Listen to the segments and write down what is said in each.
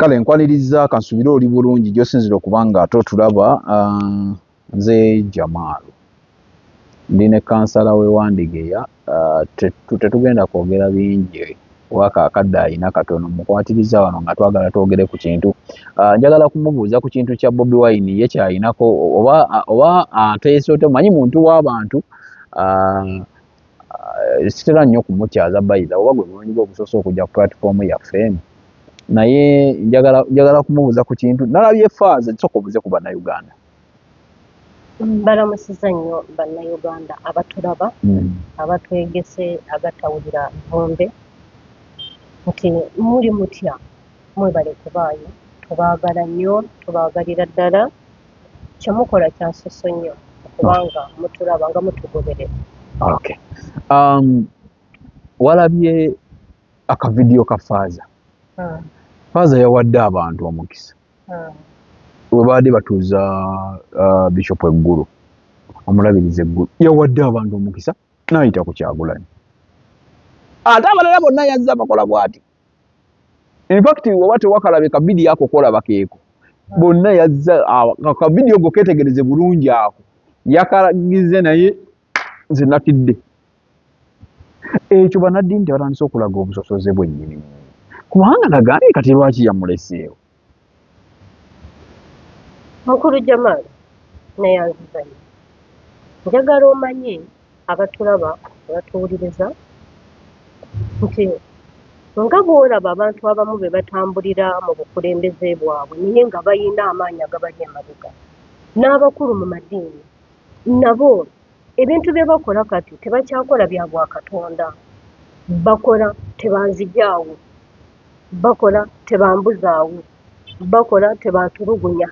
Kale nkwaniriza kansubire oli bulungi gyosinzira okubanga ate otulaba nze Jamal ndi ne kansala we Wandigeya tetugenda kwogera bingi waka akadde ayina katono mukwatiriza wano nga twagala twogere ku kintu njagala kumubuuza ku kintu kya Bobi Wine ye kyayinako oba ateese ote manyi muntu w'abantu sitera nnyo kumutyaza bayiza oba gwe bulungi bwe obusoose okujja ku platform yaffe naye njagala kumubuuza ku kintu nalabye faaza kisooka obuze ku bannayuganda. Balamusiza nnyo bannayuganda abatulaba abatwegese agatawulira vumbe nti muli mutya mwebale kubaayo tubaagala nnyo tubaagalira ddala kyemukola kyansuso nnyo kubanga mutulaba nga mutugoberera. Okay. Walabye akavidiyo ka faaza faaza yawadde abantu omukisa we baadde batuuza Bishop eggulu omulabiriza eggulu yawadde abantu omukisa n'ayita ku Kyagulanyi ate abalala bonna yazze bakola bw'ati. In fact oba tewakalabika bidiyo ako kolaba keeko bonna yazze akavidiyo go ketegereze bulungi ako yakalagize naye nze natidde ekyo bannaddiini tebatandise okulaga obusosoze bwennyini kubanga nagambye kati lwaki yamuleseewo. Mukulu Jamal naye anzizanyo njagala omanye abatulaba abatuwuliriza nti nga bw'olaba abantu abamu be batambulira mu bukulembeze bwabwe naye nga bayina amaanyi agabali emabega n'abakulu mu maddiini nabo ebintu bye bakola kati tebakyakola bya bwakatonda bakola tebanzijaawo bakola tebambuzaawo bakola tebatulugunya.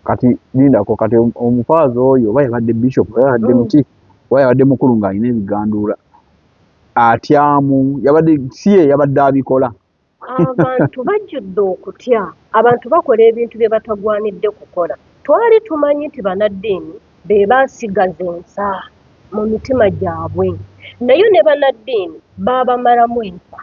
Kati lindako kati omufaazi oyo oba yabadde Bishop oba yabadde muki oba yabadde mukulu ng'alina ebiganduula atyamu yabadde si ye yabadde abikola. Abantu bajjudde okutya abantu bakola ebintu bye batagwanidde kukola. Twali tumanyi nti bannaddiini be baasigaza ensa mu mitima gyabwe naye ne bannaddiini baabamalamu ensa.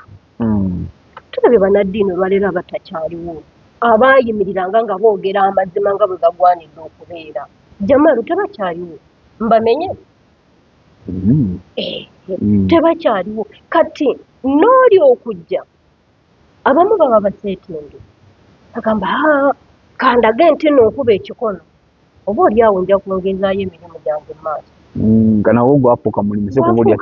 Tulabye bannaddiini olwaleero abatakyaliwo abaayimiriranga nga boogera amazima nga bwe gagwanidde okubeera. Jamalu tebakyaliwo mbamenye tebakyaliwo kati n'oli okujja abamu baba baseetende agamba kandage nti n'okuba ekikono oba oli awo nja kwongezaayo emirimu gyange mu maaso nga nawo gwafuuka mulimu si kubulya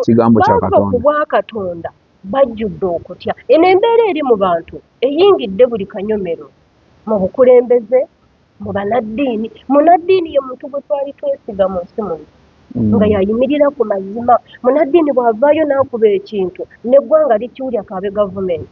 kigambo kya Katonda. Ku bwa Katonda bajjudde okutya eno embeera eri mu bantu eyingidde buli kanyomero mu bukulembeze mu bannaddiini. Munnaddiini ye muntu gwe twali twesiga mu nsi muno nga yayimirira ku mazima. Munnaddiini bw'avaayo n'akuba ekintu n'eggwanga likiwulya kaabe gavumenti.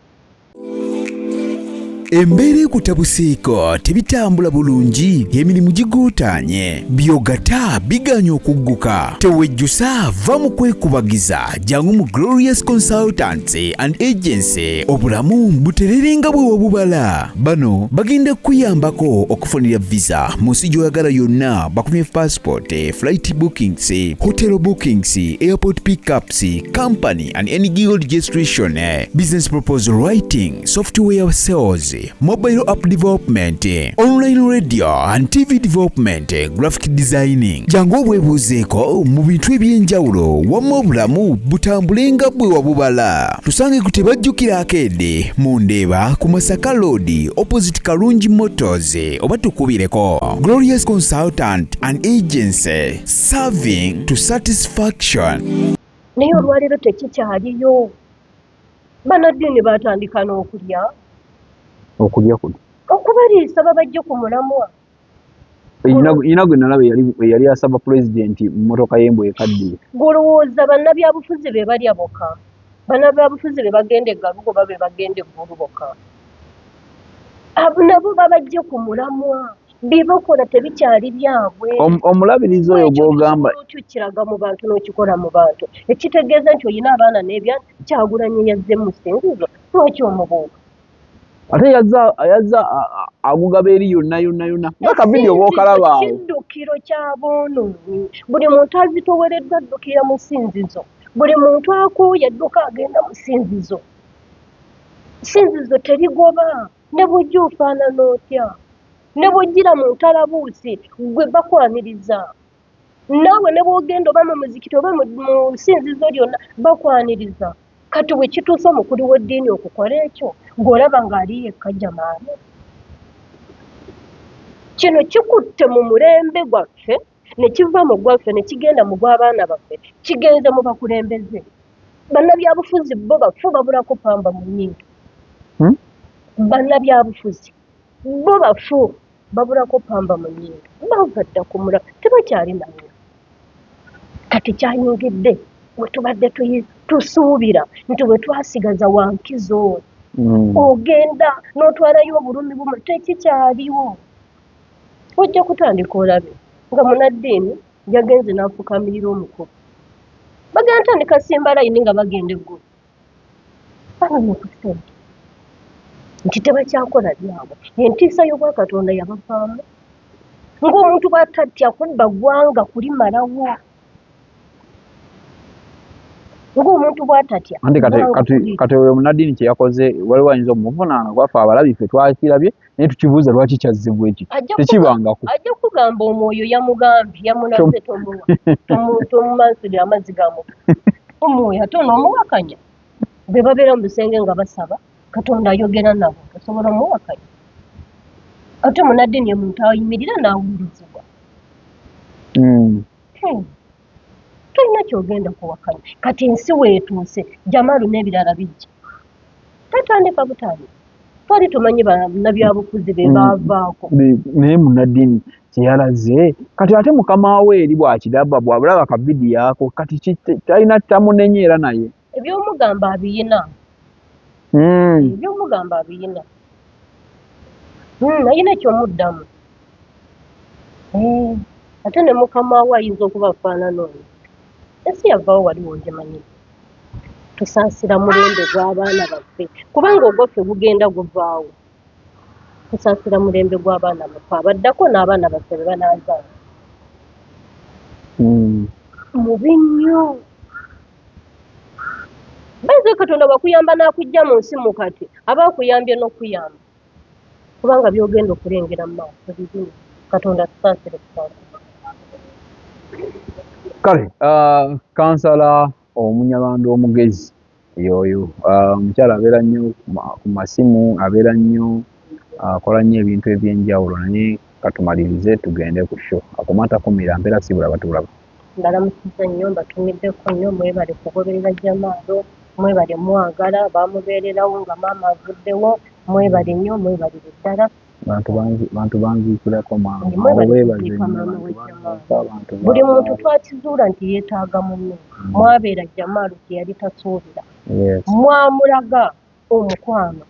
Embeera ekutabuseeko tebitambula bulungi emirimu giguutaanye byogata biganya okugguka tewejjusa va mu kwekubagiza jangu mu Glorious Consultancy and Agency obulamu butererenga bwe wabubala. Bano bagenda kuyambako okufunira visa mu nsi gy'oyagala yonna bakumye passport flight bookings hotel bookings airport pickups company and any gig registration business proposal writing software sales mobile app development, online radio and TV development, graphic designing. Jangu obwebuuzeeko mu bintu eby'enjawulo wamma obulamu butambulenga bwe wabubala. Tusange ku tebajjukira akedde mu Ndeeba ku Masaka Road opposite Kalungi Motors oba tukubireko. Glorious Consultant and Agency, serving to satisfaction. Naye olwaleero tekikyaliyo bannaddiini batandika n'okulya okulya kuno okubaliisa babajje ku mulamwa. Ina gwe nalaba yali asaba pulezidenti mu mmotoka y'embwa ekaddiye. Golowooza bannabyabufuzi be balya boka bannabyabufuzi be bagenda eggalugo ba be bagenda eggulu boka nabo babajje ku mulamwa bye bakola tebikyali byabwe. Omulabirizi oyo gw'ogamba kiraga mu bantu n'okikola mu bantu ekitegeeza nti oyina abaana n'ebya Kyagulanyi yazze mu ssinzizo lwaki omubuuka ate yazza agugaba eri yonna ng'akavidiyo bw'okalaba awo. Kiddukiro ky'aboonoonyi buli muntu azitowereddwa addukira mu ssinzizo buli muntu akooye adduka agenda mu ssinzizo sinzizo terigoba ne bw'ojja ofaanana otya ne bw'ojjira mu ntalabuusi gwe bakwaniriza naawe ne bw'ogenda oba mu muzikiti oba mu sinzizo lyonna bakwaniriza kati bwe kituusa omukulu w'eddiini okukola ekyo ng'olaba ng'ali yekka jamaani kino kikutte mu mulembe gwaffe ne kiva mu gwaffe ne kigenda mu gw'abaana baffe kigenze mu bakulembeze bannabyabufuzi bo bafu babulako pamba mu nnyindo bannabyabufuzi bo bafu babulako pamba mu nnyindo bava dda ku mula tebakyali nayo kati kyanyingidde we tubadde tusuubira nti bwe twasigaza wankizo ogenda n'otwalayo obulumi bumu tekikyaliwo ojja kutandika olabe nga munaddiini yagenze n'afukamirira omukulu bagenda tandika simba layini nga bagenda eggulu banamukusente nti tebakyakola byabwe entiisa y'obwakatonda yabavaamu ng'omuntu bw'atatya kubba ggwanga kulimalawo ng'omuntu bw'atatya kati oyo munaddiini kye yakoze waliwo ayinza okumuvunaana gwaffe abalabi ffe twakirabye naye tukibuuza lwaki kyazzibwa ekyo tekibangako ajja kugamba omwoyo yamugambye yamunaze tomumansirira amazzi gamu omwoyo ate onoomuwakanya be babeera mu bisenge nga basaba katonda ayogera nabo osobola omuwakanya ate munaddiini ye muntu ayimirira n'awulirizibwa tolina kyogenda kuwakanya kati ensi weetuuse jamaalu n'ebirala bijja tatandika butandika twali tumanyi bannabyabufuzi be baavaako naye munaddiini kyeyalaze kati ate mukama we eri bw'akiraba bw'abulaba ka vidiyo ako kati talina tamunenyeera naye ebyomugamba abiyina ebyomugamba abiyina ayina ekyomuddamu ate ne mukama we ayinza okuba afaanana oyo ensi yavaawo waliwo ngimanyi tusaasira mulembe gw'abaana baffe kubanga ogwaffe gugenda guvaawo tusaasira mulembe gw'abaana baffe abaddako n'abaana baffe be banaazaala mubi nnyo baize katonda bwakuyamba n'akujja mu nsi mu kati aba akuyambye n'okuyamba kubanga byogenda okulengera mu maaso bizibu katonda tusaasire tusaasire kale kansala omunyabanda omugezi yoyo omukyala abeera nnyo ku masimu abeera nnyo akola nnyo ebintu ebyenjawulo naye katumalirize tugende ku sho akomatakumira mpeera sibula batulaba ndalamusiza nnyo mbatumiddeko nnyo mwebale kugoberera jamaalo mwebale mwagala bamubeererawo nga maama avuddewo mwebale nnyo mwebalire ddala bantu banziikirako buli muntu twakizuula nti yeetaaga munne mwabeera jamaalu kye yali tasuubira mwamulaga omukwano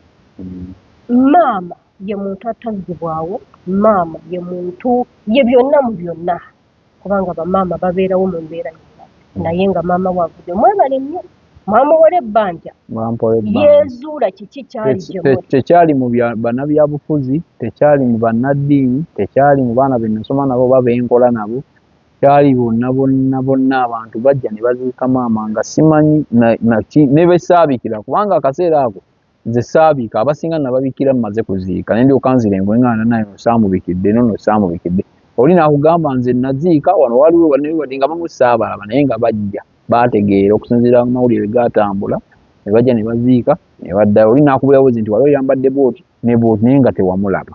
maama ye muntu atazzibwawo maama ye muntu ye byonna mu byonna kubanga bamaama babeerawo mu mbeera yonna naye nga maama waavudde mwebale nnyo mwamuwola ebbanja yeezuula kiki kyali tekyali mu bannabyabufuzi tekyali mu bannaddiini tekyali mu baana be nasoma nabo oba benkola nabo kyali bonna abantu bajja ne baziika maama nga simanyi ne besaabikira kubanga akaseera ako nze saabiika abasinga nababikira mmaze kuziika ne ndyoka nzirembwe nga naye osaamubikidde nono osaamubikidde oli naakugamba nze naziika wano waliwo wadde nga bamusaabalaba naye nga bajja baategeera okusinziira ku mawulire gatambula ne bajja ne baziika ne baddayo oli naakubira buzi nti wali oyambadde booti ne booti naye nga tewamulaba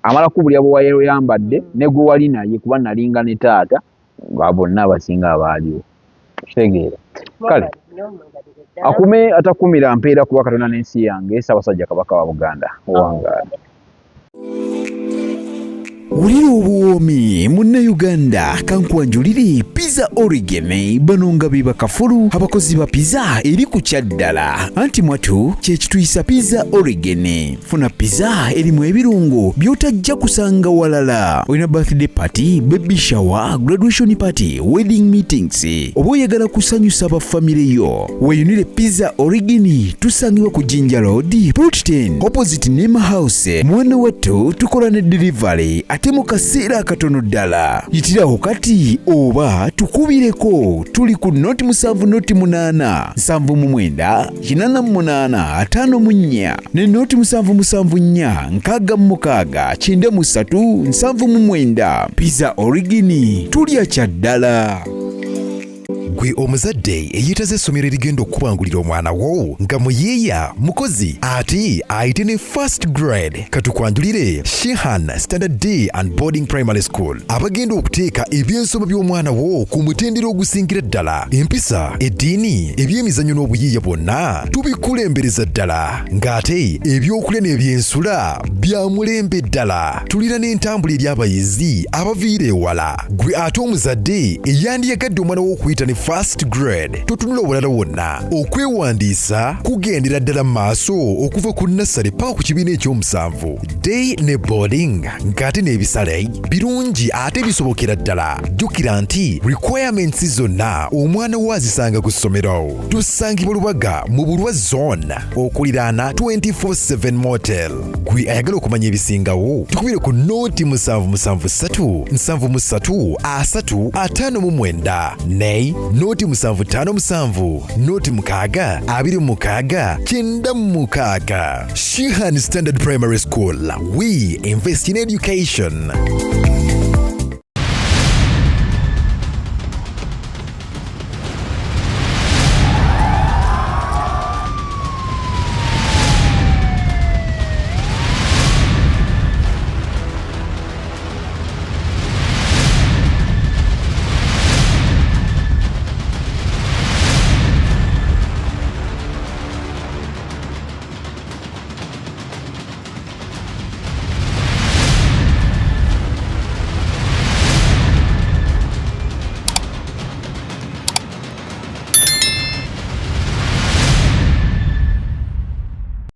amala kubulya bwe wayambadde ne gwe wali naye kuba nalinga ne taata nga bonna abasinga abaaliwo kitegeera kale akume atakumira mpeera kuba Katonda n'ensi yange Ssaabasajja Kabaka wa Buganda owangaala wulira obuwoomi munnayuganda kankwanjulire pizza origin bano nga be bakafulu abakozi ba pizza eri ku kyaddala anti mwatu kyekituyisa pizza origin funa pizza erimu ebirungo byotajja kusanga walala olina birthday party baby shower graduation party wedding meetings oba oyagala kusanyusa bafamire yo weyunire pizza origin tusangibwa ku Jinja Road Plot 10 opposite Nema House mwana wattu tukola ne delivery ate ate mu kaseera akatono ddala. Yitirawo kati oba tukubireko. Tuli ku noti 7 noti 8 7 9 8 ne noti 7 6 7 Pizza Origini tulya kyaddala. Gwe omuzadde eyitaze essomero erigenda okubangulira omwana wo nga muyiiya mukozi ate ayite ne first grade katukwanjulire Shehan Standard Day and Boarding Primary School abagenda okuteeka ebyensoma by'omwana wo ku mutendera ogusingira ddala. Empisa, eddiini, ebyemizannyo n'obuyiiya bwonna tubikulembereza ddala ng'ate ebyokulya n'ebyensula bya mulembe ddala. Tulira n'entambula eri abayizi abaviira ewala. Gwe ate omuzadde eyandiyagadde omwana wo okuyita ne first grade totunula obulala wonna okwewandiisa kugendera ddala maaso okuva ku nursery paka ku kibiina ekyomusanvu. Day ne boarding ng'ate n'ebisale birungi ate bisobokera ddala. Jjukira nti requirements zonna omwana wo azisanga ku ssomero. Tusangibwa Lubaga mu Bulwa Zone okuliraana 24/7 Motel. Gwe ayagala okumanya ebisingawo tukubire ku noti 773 73 59 ne noti 757 noti 6 26 96. Shehan Standard Primary School. We invest in education.